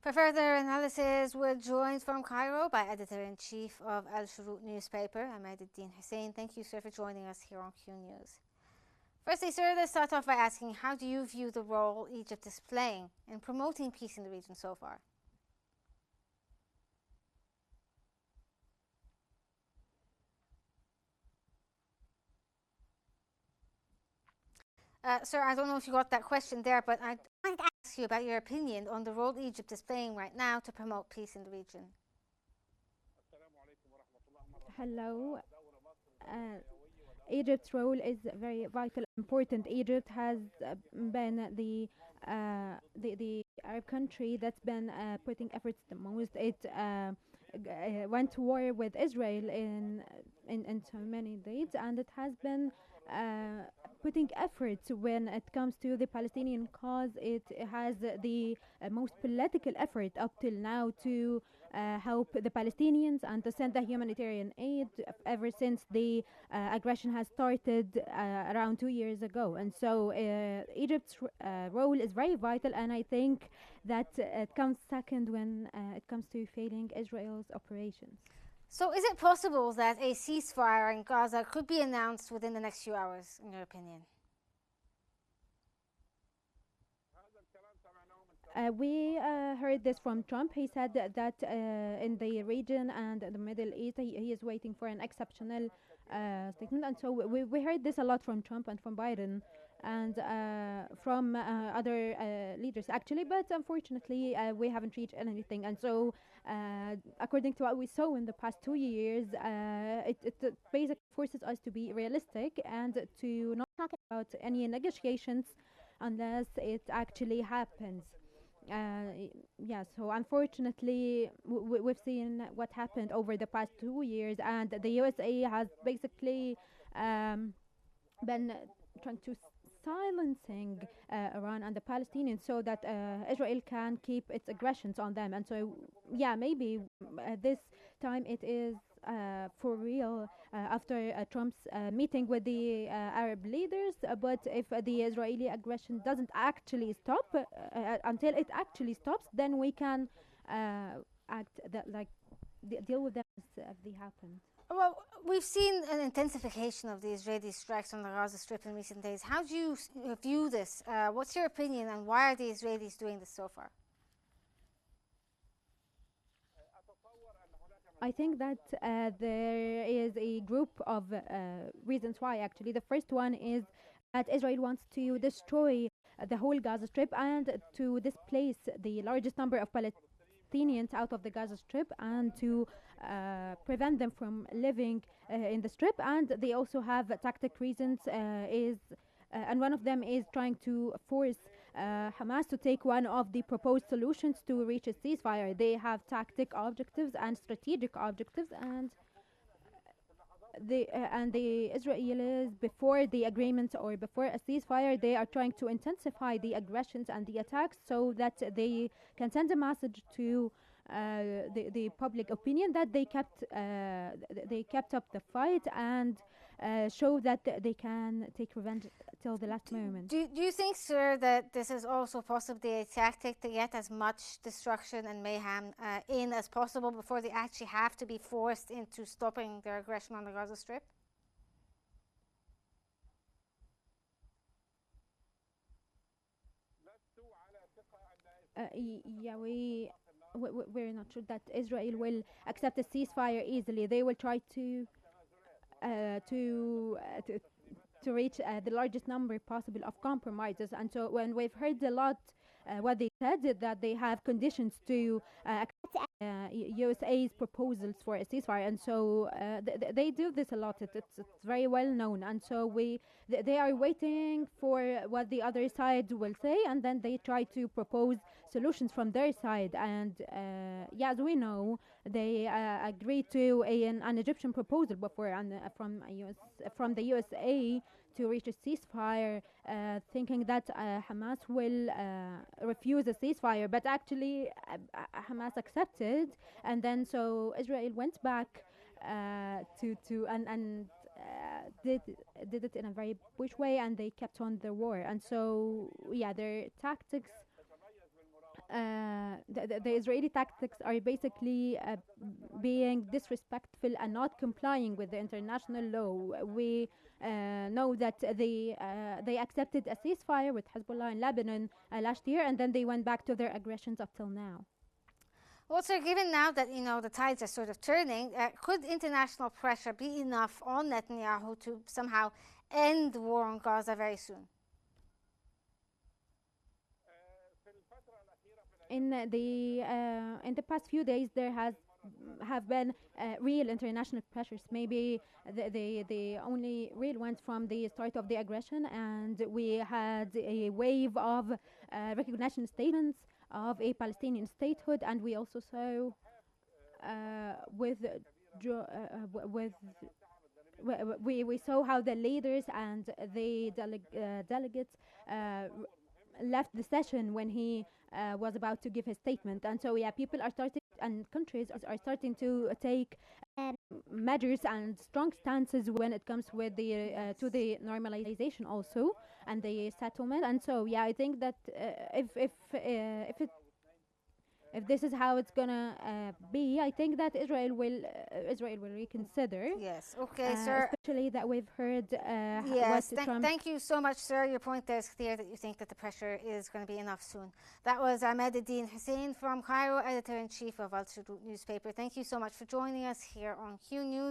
For further analysis, we're joined from Cairo by Editor-in-Chief of Al-Shorouk newspaper, Ahmaduddin Hussein. Thank you, sir, for joining us here on Qnews. Firstly, sir, let's start off by asking, how do you view the role Egypt is playing in promoting peace in the region so far? Sir, I don't know if you got that question there, but I'd like to ask you about your opinion on the role Egypt is playing right now to promote peace in the region. Hello. Uh, Egypt's role is very vital, important. Egypt has been the Arab country that's been putting efforts the most. It went to war with Israel in so many dates, and it has been uh, putting efforts when it comes to the Palestinian cause. It has the most political effort up till now to help the Palestinians and to send the humanitarian aid ever since the aggression has started around 2 years ago. And so Egypt's role is very vital, and I think that it comes second when it comes to failing Israel's operations. So is it possible that a ceasefire in Gaza could be announced within the next few hours, in your opinion? We heard this from Trump. He said that in the region and the Middle East, he is waiting for an exceptional statement. And so we heard this a lot from Trump and from Biden and from other leaders, actually. But unfortunately, we haven't reached anything. And so, according to what we saw in the past 2 years, it basically forces us to be realistic and to not talk about any negotiations unless it actually happens. Yeah, so unfortunately, we've seen what happened over the past 2 years, and the USA has basically um, been trying to silencing Iran and the Palestinians so that Israel can keep its aggressions on them. And so, yeah, maybe this time it is for real after Trump's meeting with the Arab leaders. But if the Israeli aggression doesn't actually stop, until it actually stops, then we can act that like deal with them as they happen. Well, we've seen an intensification of the Israeli strikes on the Gaza Strip in recent days. How do you view this? What's your opinion, and why are the Israelis doing this so far? I think that there is a group of reasons why, actually. The first one is that Israel wants to destroy the whole Gaza Strip and to displace the largest number of Palestinians out of the Gaza Strip and to prevent them from living in the Strip. And they also have tactic reasons, and one of them is trying to force Hamas to take one of the proposed solutions to reach a ceasefire. They have tactic objectives and strategic objectives, and the Israelis, before the agreement or before a ceasefire, they are trying to intensify the aggressions and the attacks so that they can send a message to the public opinion that they kept up the fight and show that they can take revenge till the last moment. Do you think, sir, that this is also possibly a tactic to get as much destruction and mayhem in as possible before they actually have to be forced into stopping their aggression on the Gaza Strip? Yeah, we're not sure that Israel will accept a ceasefire easily. They will try uh, to uh, to to reach the largest number possible of compromises. And so when we've heard a lot what they said that they have conditions to accept USA's proposals for a ceasefire, and so they do this a lot. It's very well known, and so they are waiting for what the other side will say, and then they try to propose solutions from their side. And yeah, as we know, they agreed to an Egyptian proposal before, and from the USA to reach a ceasefire, thinking that Hamas will refuse a ceasefire, but actually Hamas accepted, and then so Israel went back to and did it in a very bush way, and they kept on their war. And so yeah, their tactics the Israeli tactics are basically being disrespectful and not complying with the international law. We know that they accepted a ceasefire with Hezbollah in Lebanon last year, and then they went back to their aggressions up till now. Well, sir, given now that the tides are sort of turning, could international pressure be enough on Netanyahu to somehow end the war on Gaza very soon? In the past few days, there have been real international pressures. Maybe the only real ones from the start of the aggression, and we had a wave of recognition statements of a Palestinian statehood, and we also saw we saw how the leaders and the delegates left the session when he was about to give his statement. And so people are starting, and countries are starting to take measures and strong stances when it comes with the to the normalization also and the settlement. And so I think that if this is how it's gonna be, I think that Israel will reconsider. Yes. Okay, sir. Especially that we've heard. Yes. Thank you so much, sir. Your point there is clear that you think that the pressure is going to be enough soon. That was Ahmed Eddin Hussein from Cairo, editor-in-chief of Al-Shorouk newspaper. Thank you so much for joining us here on Q News.